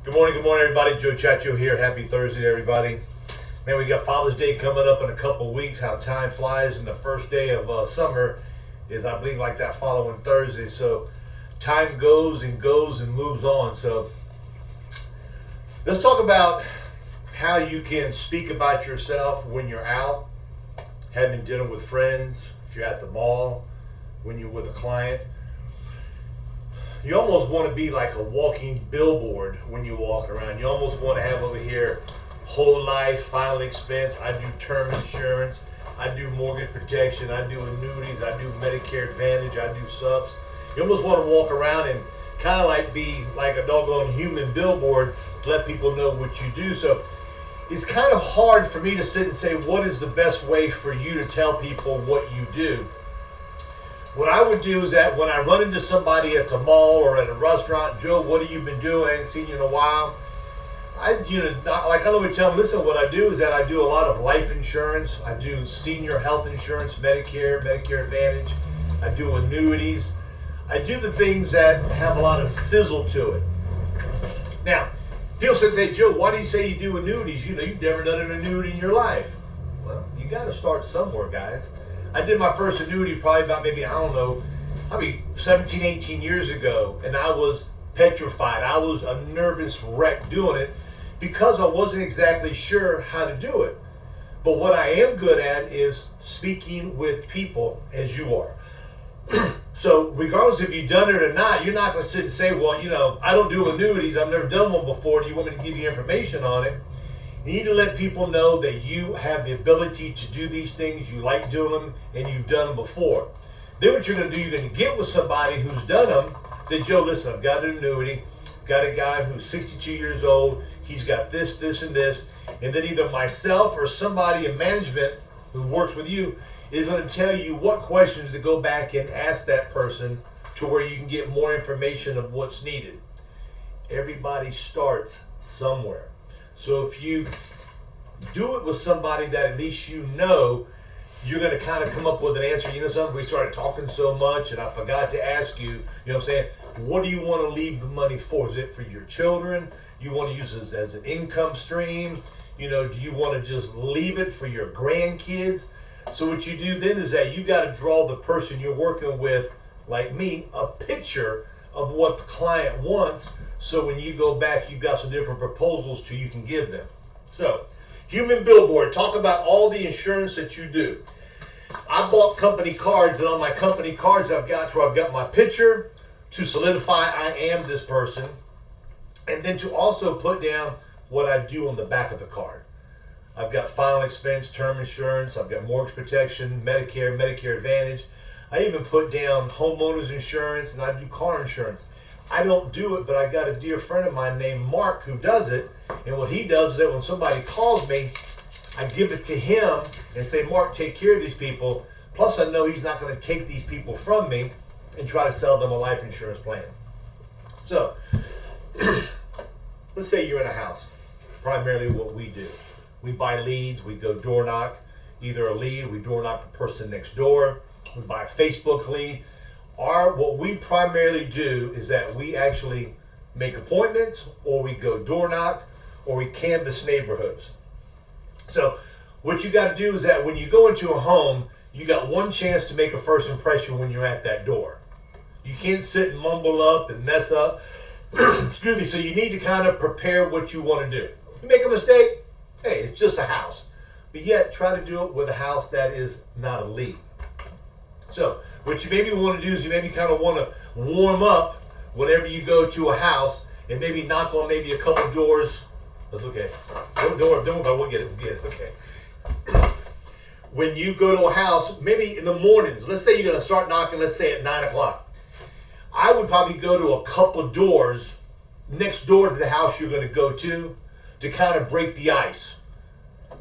Good morning, everybody. Joe Chacho here. Happy Thursday, everybody. Man, we got Father's Day coming up in a couple weeks. How time flies, and the first day of summer is, I believe, like that following Thursday. So time goes and moves on. So let's talk about how you can speak about yourself when you're out, having dinner with friends, if you're at the mall, when you're with a client. You almost want to be like a walking billboard when you walk around. You almost want to have over here whole life, final expense. I do term insurance. I do mortgage protection. I do annuities. I do Medicare Advantage. I do subs. You almost want to walk around and kind of like be like a doggone human billboard to let people know what you do. So it's kind of hard for me to sit and say, what is the best way for you to tell people what you do? What I would do is that when I run into somebody at the mall or at a restaurant, Joe, what have you been doing? I ain't seen you in a while. I normally tell them, listen, what I do is that I do a lot of life insurance. I do senior health insurance, Medicare Advantage. I do annuities. I do the things that have a lot of sizzle to it. Now, people say, Joe, why do you say you do annuities? You've never done an annuity in your life. Well, you got to start somewhere, guys. I did my first annuity probably about maybe 17, 18 years ago, and I was petrified. I was a nervous wreck doing it because I wasn't exactly sure how to do it. But what I am good at is speaking with people, as you are. So regardless if you've done it or not, you're not going to sit and say, well, I don't do annuities. I've never done one before. Do you want me to give you information on it? You need to let people know that you have the ability to do these things, you like doing them, and you've done them before. Then what you're going to do, you're going to get with somebody who's done them, say, Joe, listen, I've got an annuity, got a guy who's 62 years old, he's got this, this, and this, and then either myself or somebody in management who works with you is going to tell you what questions to go back and ask that person to where you can get more information of what's needed. Everybody starts somewhere. So if you do it with somebody that at least you know, you're going to kind of come up with an answer. You know something, we started talking so much and I forgot to ask you, what I'm saying? What do you want to leave the money for? Is it for your children? You want to use this as an income stream? Do you want to just leave it for your grandkids? So what you do then is that you got to draw the person you're working with, like me, a picture of what the client wants. So when you go back, you've got some different proposals you can give them. So, human billboard, talk about all the insurance that you do. I bought company cards, and on my company cards I've got my picture to solidify I am this person, and then to also put down what I do on the back of the card. I've got final expense, term insurance, I've got mortgage protection, Medicare Advantage. I even put down homeowners insurance, and I do car insurance. I don't do it, but I got a dear friend of mine named Mark who does it. And what he does is that when somebody calls me, I give it to him and say, Mark, take care of these people. Plus, I know he's not going to take these people from me and try to sell them a life insurance plan. So, let's say you're in a house. Primarily what we do. We buy leads. We go door knock. Either a lead, we door knock the person next door. We buy a Facebook lead. What we primarily do is that we actually make appointments, or we go door knock, or we canvass neighborhoods. So what you got to do is that when you go into a home, you got one chance to make a first impression when you're at that door. You can't sit and mumble up and mess up. Excuse me. So you need to kind of prepare what you want to do. You make a mistake, hey, it's just a house. But yet try to do it with a house that is not a lead. So what you maybe want to do is you maybe kind of want to warm up whenever you go to a house and maybe knock on maybe a couple doors. That's okay. Don't worry, we'll get it. Okay. When you go to a house, maybe in the mornings, let's say you're going to start knocking, let's say at 9 o'clock. I would probably go to a couple of doors next door to the house you're going to go to kind of break the ice.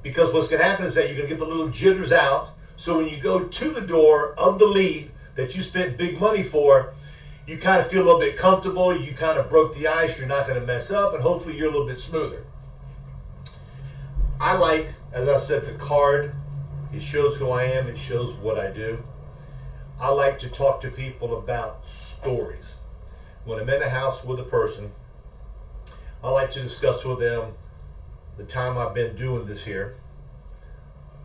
Because what's going to happen is that you're going to get the little jitters out. So when you go to the door of the lead that you spent big money for, you kind of feel a little bit comfortable. You kind of broke the ice. You're not going to mess up, and hopefully you're a little bit smoother. I like, as I said, the card. It shows who I am. It shows what I do. I like to talk to people about stories. When I'm in a house with a person, I like to discuss with them the time I've been doing this here,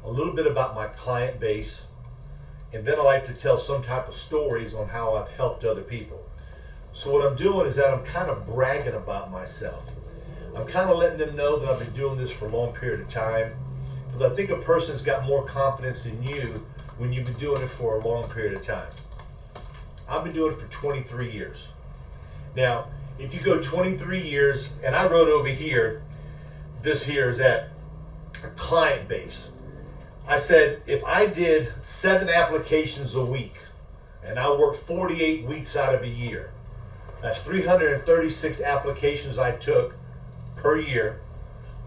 a little bit about my client base, and then I like to tell some type of stories on how I've helped other people. So what I'm doing is that I'm kind of bragging about myself. I'm kind of letting them know that I've been doing this for a long period of time, because I think a person's got more confidence in you when you've been doing it for a long period of time. I've been doing it for 23 years. Now, if you go 23 years, and I wrote over here, this here is at a client base. I said, if I did 7 applications a week, and I worked 48 weeks out of a year, that's 336 applications I took per year.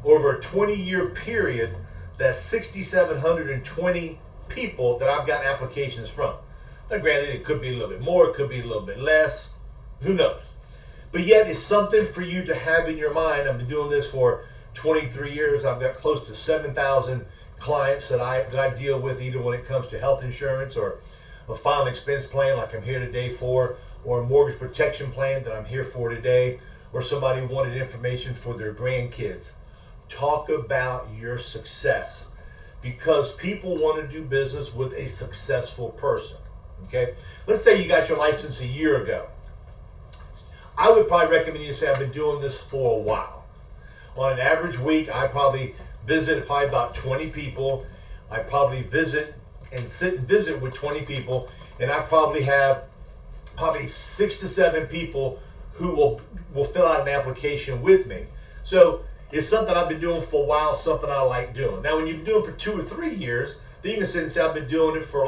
Over a 20-year period, that's 6,720 people that I've gotten applications from. Now granted, it could be a little bit more, it could be a little bit less, who knows. But yet it's something for you to have in your mind. I've been doing this for 23 years. I've got close to 7,000 clients that I deal with, either when it comes to health insurance or a final expense plan like I'm here today for, or a mortgage protection plan that I'm here for today, or somebody wanted information for their grandkids. Talk about your success, because people want to do business with a successful person. Okay, let's say you got your license a year ago. I would probably recommend you to say, I've been doing this for a while. On an average week, I probably visit about 20 people. I probably visit and sit and visit with 20 people, and I probably have 6 to 7 people who will fill out an application with me. So it's something I've been doing for a while, something I like doing. Now, when you've been doing it for 2 or 3 years, then you can sit and say, I've been doing it for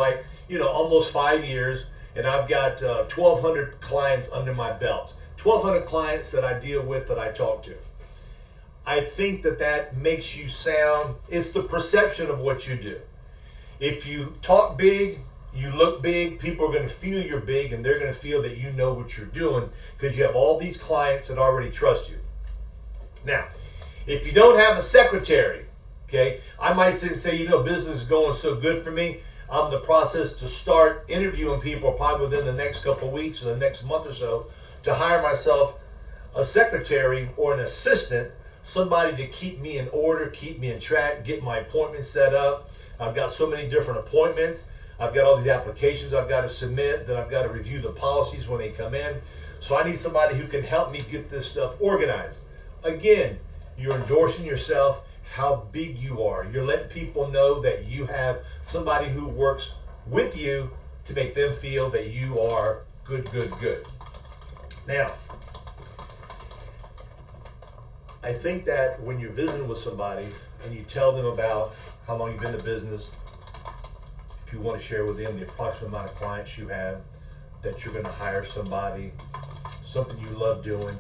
almost 5 years, and I've got 1,200 clients under my belt. 1,200 clients that I deal with, that I talk to. I think that makes you sound, it's the perception of what you do. If you talk big, you look big, people are going to feel you're big, and they're going to feel that you know what you're doing, because you have all these clients that already trust you. Now, if you don't have a secretary, okay, I might sit and say, business is going so good for me, I'm in the process to start interviewing people probably within the next couple of weeks or the next month or so, to hire myself a secretary or an assistant, somebody to keep me in order, keep me in track, get my appointments set up. I've got so many different appointments. I've got all these applications I've got to submit, then I've got to review the policies when they come in. So I need somebody who can help me get this stuff organized. Again, you're endorsing yourself, how big you are. You're letting people know that you have somebody who works with you to make them feel that you are good, good, good. Now, I think that when you're visiting with somebody and you tell them about how long you've been in business, if you want to share with them the approximate amount of clients you have, that you're going to hire somebody, something you love doing,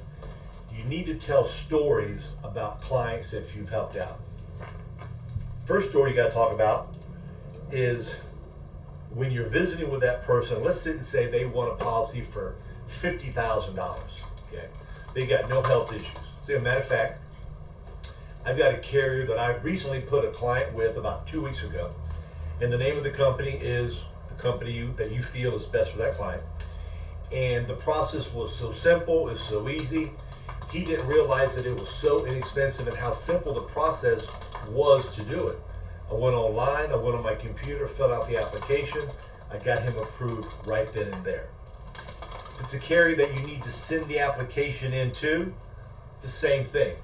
you need to tell stories about clients that you've helped out. First story you got to talk about is when you're visiting with that person. Let's sit and say they want a policy for $50,000. Okay, they got no health issues. As a matter of fact, I've got a carrier that I recently put a client with about 2 weeks ago, and the name of the company is the company that you feel is best for that client. And the process was so simple, it's so easy. He didn't realize that it was so inexpensive and how simple the process was to do it. I went online, I went on my computer, filled out the application, I got him approved right then and there. If it's a carrier that you need to send the application into, it's the same thing.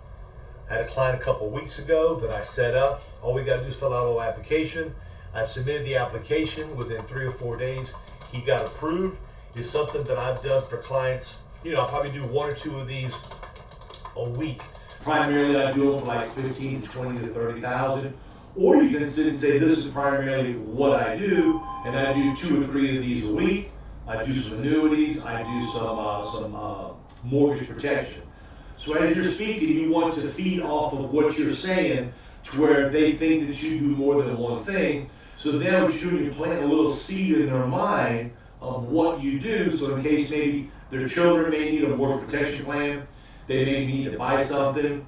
I had a client a couple weeks ago that I set up. All we got to do is fill out a little application. I submitted the application within 3 or 4 days. He got approved. It's something that I've done for clients. I'll probably do 1 or 2 of these a week. Primarily, I do them for like 15 to 20 to 30,000. Or you can sit and say, this is primarily what I do, and I do 2 or 3 of these a week. I do some annuities. I do some mortgage protection. So as you're speaking, you want to feed off of what you're saying to where they think that you do more than one thing. So then what you're doing, you're planting a little seed in their mind of what you do. So in case maybe their children may need a mortgage protection plan, they may need to buy something.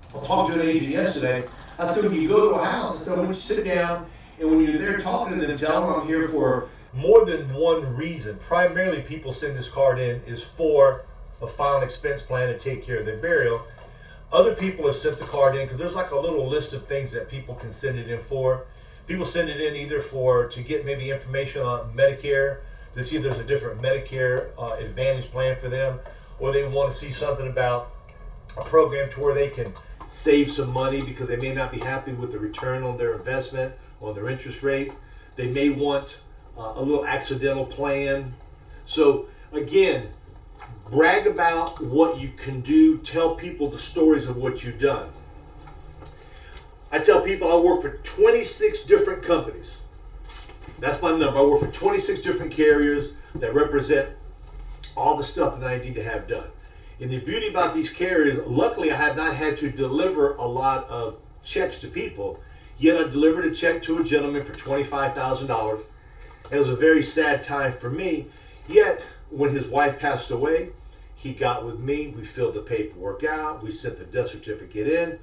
I was talking to an agent yesterday. I said, when you go to a house, I said, I want you to sit down, and when you're there talking to them, tell them I'm here for more than one reason. Primarily, people send this card in is for a final expense plan to take care of their burial. Other people have sent the card in because there's like a little list of things that people can send it in for. People send it in either to get maybe information on Medicare, to see if there's a different Medicare Advantage plan for them, or they want to see something about a program to where they can save some money because they may not be happy with the return on their investment or their interest rate. They may want a little accidental plan. So again, brag about what you can do. Tell people the stories of what you've done. I tell people I work for 26 different companies. That's my number. I work for 26 different carriers that represent all the stuff that I need to have done. And the beauty about these carriers, luckily I have not had to deliver a lot of checks to people, yet I delivered a check to a gentleman for $25,000. It was a very sad time for me, yet when his wife passed away, he got with me, we filled the paperwork out, we sent the death certificate in,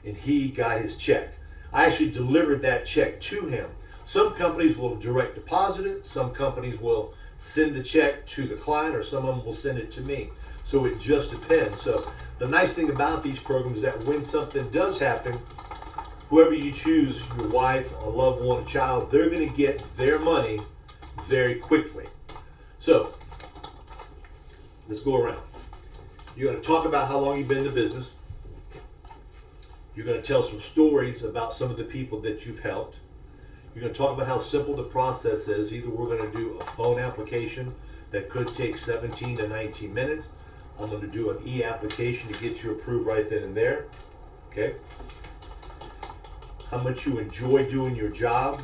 and he got his check. I actually delivered that check to him. Some companies will direct deposit it, some companies will send the check to the client, or some of them will send it to me. So it just depends. So the nice thing about these programs is that when something does happen, whoever you choose, your wife, a loved one, a child, they're going to get their money very quickly. So let's go around. You're going to talk about how long you've been in the business. You're going to tell some stories about some of the people that you've helped. You're going to talk about how simple the process is. Either we're going to do a phone application that could take 17 to 19 minutes. I'm going to do an e-application to get you approved right then and there. Okay? How much you enjoy doing your job.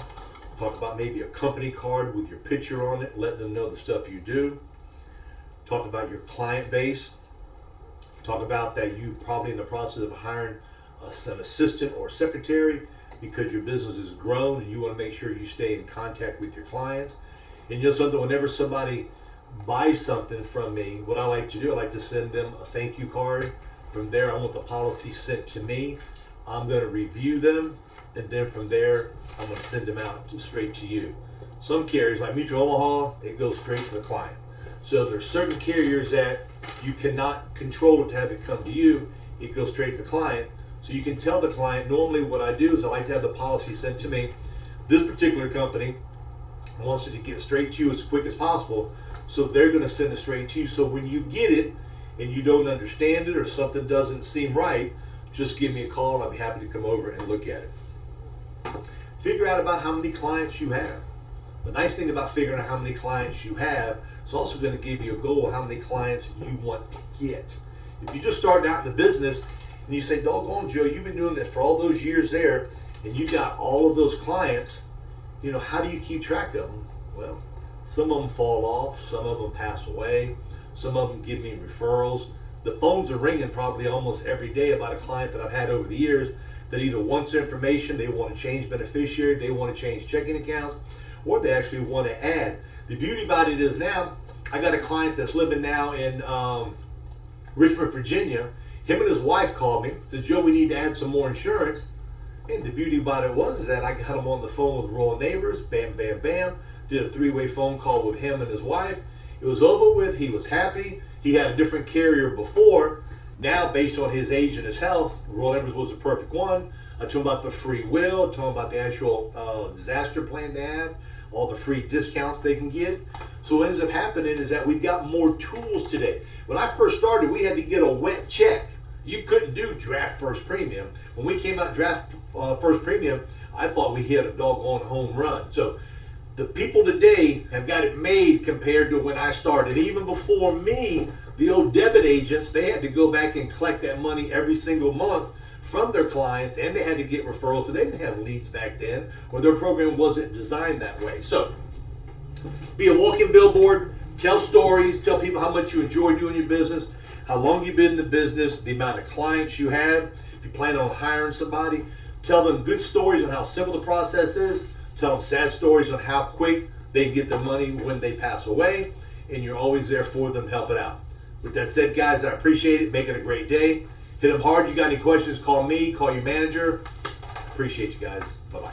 Talk about maybe a company card with your picture on it. Let them know the stuff you do. Talk about your client base. Talk about that you probably in the process of hiring an assistant or secretary because your business has grown and you want to make sure you stay in contact with your clients. And you know something, whenever somebody buys something from me, what I like to do, I like to send them a thank you card. From there, I want the policy sent to me. I'm going to review them, and then from there, I'm going to send them out straight to you. Some carriers, like Mutual Omaha, it goes straight to the client. So there's certain carriers that you cannot control it to have it come to you. It goes straight to the client. So you can tell the client, normally what I do is I like to have the policy sent to me. This particular company wants it to get straight to you as quick as possible. So they're going to send it straight to you. So when you get it and you don't understand it or something doesn't seem right, just give me a call and I'll be happy to come over and look at it. Figure out about how many clients you have. The nice thing about figuring out how many clients you have, it's also going to give you a goal of how many clients you want to get. If you just start out in the business and you say, doggone Joe, you've been doing this for all those years there and you got all of those clients, you know, how do you keep track of them? Well, some of them fall off, some of them pass away, some of them give me referrals. The phones are ringing probably almost every day about a client that I've had over the years that either wants information, they want to change beneficiary, they want to change checking accounts, or they actually want to add. The beauty about it is now, I got a client that's living now in Richmond, Virginia. Him and his wife called me, said, Joe, we need to add some more insurance. And the beauty about it is that I got him on the phone with Royal Neighbors, bam, bam, bam, did a three-way phone call with him and his wife. It was over with, he was happy. He had a different carrier before. Now, based on his age and his health, Royal Neighbors was the perfect one. I told him about the free will, I told him about the actual disaster plan they have, all the free discounts they can get. So what ends up happening is that we've got more tools today. When I first started, we had to get a wet check. You couldn't do draft first premium. When we came out draft first premium, I thought we hit a doggone home run. So the people today have got it made compared to when I started. Even before me, the old debit agents, they had to go back and collect that money every single month from their clients, and they had to get referrals, so they didn't have leads back then, or their program wasn't designed that way. So be a walking billboard, tell stories, tell people how much you enjoy doing your business, how long you've been in the business, the amount of clients you have. If you plan on hiring somebody, tell them good stories on how simple the process is. Tell them sad stories on how quick they get the money when they pass away, and you're always there for them, help it out. With that said, guys, I appreciate it. Make it a great day. Hit them hard. You got any questions, call me, call your manager. Appreciate you guys. Bye-bye.